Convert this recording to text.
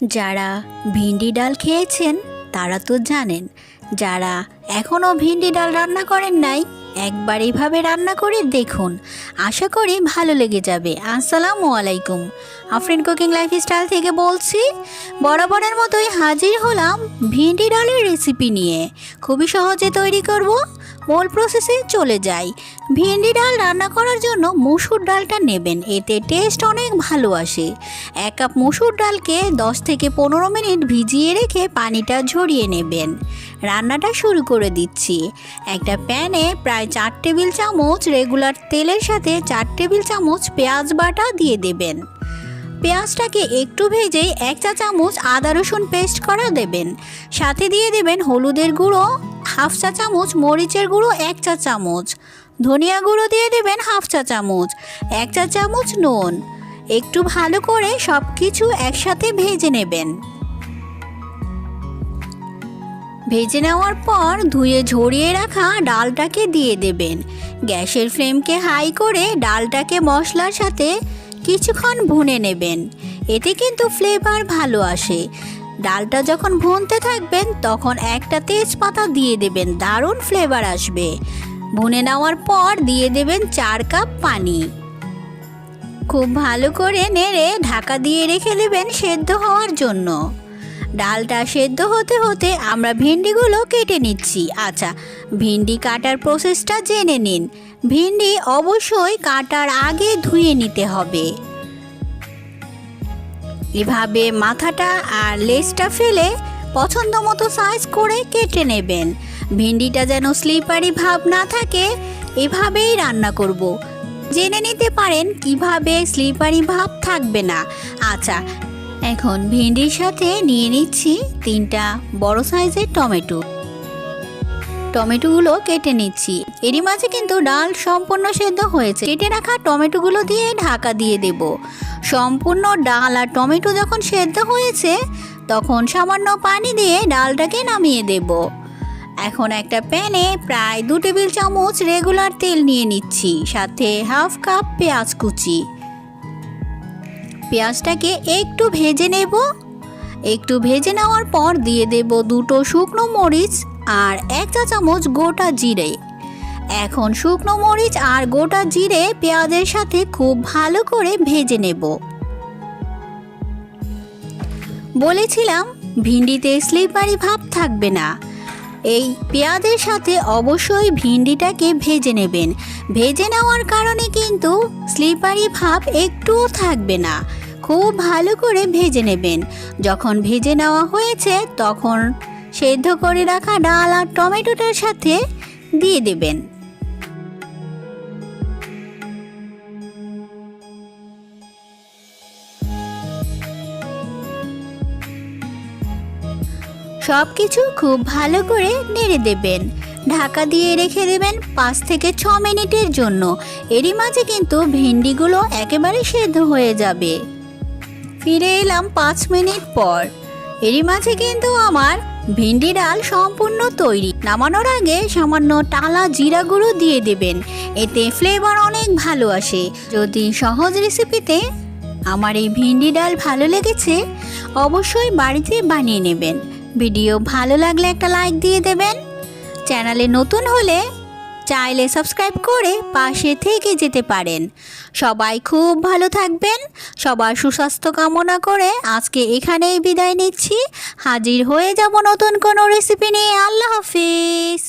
যারা ভিন্ডি ডাল খেয়েছেন তারা তো জানেন, যারা এখনও ভিন্ডি ডাল রান্না করেন নাই একবার এইভাবে রান্না করে দেখুন, আশা করি ভালো লেগে যাবে। আসসালামু আলাইকুম, আফরিন কুকিং লাইফস্টাইল থেকে বলছি। বরাবরের মতোই হাজির হলাম ভিন্ডি ডালের রেসিপি নিয়ে। খুবই সহজে তৈরি করব, মূল প্রসেসে চলে যাই। ভিন্ডি ডাল রান্না করার জন্য মসুর ডালটা নেবেন, এতে টেস্ট অনেক ভালো আসে। 1 কাপ মসুর ডালকে 10 থেকে 15 মিনিট ভিজিয়ে রেখে পানিটা ঝরিয়ে নেবেন। রান্নাটা শুরু করে দিচ্ছি। একটা প্যানে প্রায় 4 টেবিল চামচ রেগুলার তেলের সাথে 4 টেবিল চামচ পেঁয়াজ বাটা দিয়ে দেবেন। পেঁয়াজটাকে একটু ভেজে 1 চা চামচ আদা রসুন পেস্ট করা দেবেন। সাথে দিয়ে দেবেন হলুদের গুঁড়ো 1/2 চা চামচ, মরিচের গুঁড়ো 1 চা চামচ, ধনিয়া গুঁড়ো দিয়ে দেবেন 1/2 চা চামচ, 1 চা চামচ নুন। একটু ভালো করে সব কিছু একসাথে ভেজে নেবেন। ভেজে নেওয়ার পর ধুয়ে ঝরিয়ে রাখা ডালটাকে দিয়ে দেবেন। গ্যাসের ফ্লেমকে হাই করে ডালটাকে মশলার সাথে কিছুক্ষণ ভুনে নেবেন, এতে কিন্তু ফ্লেভার ভালো আসে। ডালটা যখন ভুনতে থাকবেন তখন একটা তেজপাতা দিয়ে দেবেন, দারুণ ফ্লেভার আসবে। ভুনে নেওয়ার পর দিয়ে দেবেন 4 কাপ পানি। খুব ভালো করে নেড়ে ঢাকা দিয়ে রেখে দেবেন সেদ্ধ হওয়ার জন্য। ডালটা সেদ্ধ হতে হতে আমরা ভিন্ডিগুলো কেটে নিচ্ছি। আচ্ছা, ভিন্ডি কাটার প্রসেসটা জেনে নিন। ভিন্ডি অবশ্যই কাটার আগে ধুয়ে নিতে হবে। এভাবে মাথাটা আর লেজটা ফেলে পছন্দ মতো সাইজ করে কেটে নেবেন। ভিন্ডিটা যেন স্লিপারি ভাব না থাকে, এভাবেই রান্না করব। জেনে নিতে পারেন কিভাবে স্লিপারি ভাব থাকবে না। আচ্ছা, এখন ভিন্ডির সাথে নিয়ে নিচ্ছি 3টা বড় সাইজের টমেটো। টমেটোগুলো কেটে নিচ্ছি। এরই মাঝে কিন্তু ডাল সম্পূর্ণ সেদ্ধ হয়েছে। কেটে রাখা টমেটোগুলো দিয়ে ঢাকা দিয়ে দেব। সম্পূর্ণ ডাল আর টমেটো যখন সেদ্ধ হয়েছে তখন সামান্য পানি দিয়ে ডালটাকে নামিয়ে দেব। এখন একটা প্যানে প্রায় 2 টেবিল চামচ রেগুলার তেল নিয়ে নিচ্ছি, সাথে 1/2 কাপ পেঁয়াজ কুচি। পেঁয়াজটাকে একটু ভেজে নেব। একটু ভেজে নেওয়ার পর দিয়ে দেব 2টো শুকনো মরিচ আর 1 চা চামচ গোটা জিরে। এখন শুকনো মরিচ আর গোটা জিরে পেঁয়াজের সাথে খুব ভালো করে ভেজে নেব। বলেছিলাম ভিন্ডিতে স্লিপারি ভাব থাকবে না। এই পেঁয়াজের সাথে অবশ্যই ভিন্ডিটাকে ভেজে নেবেন। ভেজে নেওয়ার কারণে কিন্তু স্লিপারি ভাব একটুও থাকবে না। খুব ভালো করে ভেজে নেবেন। যখন ভেজে নেওয়া হয়েছে তখন সেদ্ধ করে রাখা ডাল আর টমেটোটার সাথে দিয়ে দেবেন। সব কিছু খুব ভালো করে নেড়ে দেবেন। ঢাকা দিয়ে রেখে দেবেন 5 থেকে 6 মিনিটের জন্য। এরই মাঝে কিন্তু ভিন্ডিগুলো একেবারে সেদ্ধ হয়ে যাবে। ফিরে এলাম 5 মিনিট পর। এরই মাঝে কিন্তু আমার ভিন্ডি ডাল সম্পূর্ণ তৈরি। নামানোর আগে সামান্য টালা জিরা গুঁড়ো দিয়ে দেবেন, এতে ফ্লেভার অনেক ভালো আসে। যদি সহজ রেসিপিতে আমার এই ভিন্ডি ডাল ভালো লেগেছে অবশ্যই বাড়িতে বানিয়ে নেবেন। ভিডিও ভালো লাগলে একটা লাইক দিয়ে দেবেন। চ্যানেলে নতুন হলে চাইলে সাবস্ক্রাইব করে পাশে থেকে যেতে পারেন। সবাই খুব ভালো থাকবেন। সবার সুস্বাস্থ্য কামনা করে আজকে এখানেই বিদায় নিচ্ছি। হাজির হয়ে যাব নতুন কোনো রেসিপি নিয়ে। আল্লাহ হাফিজ।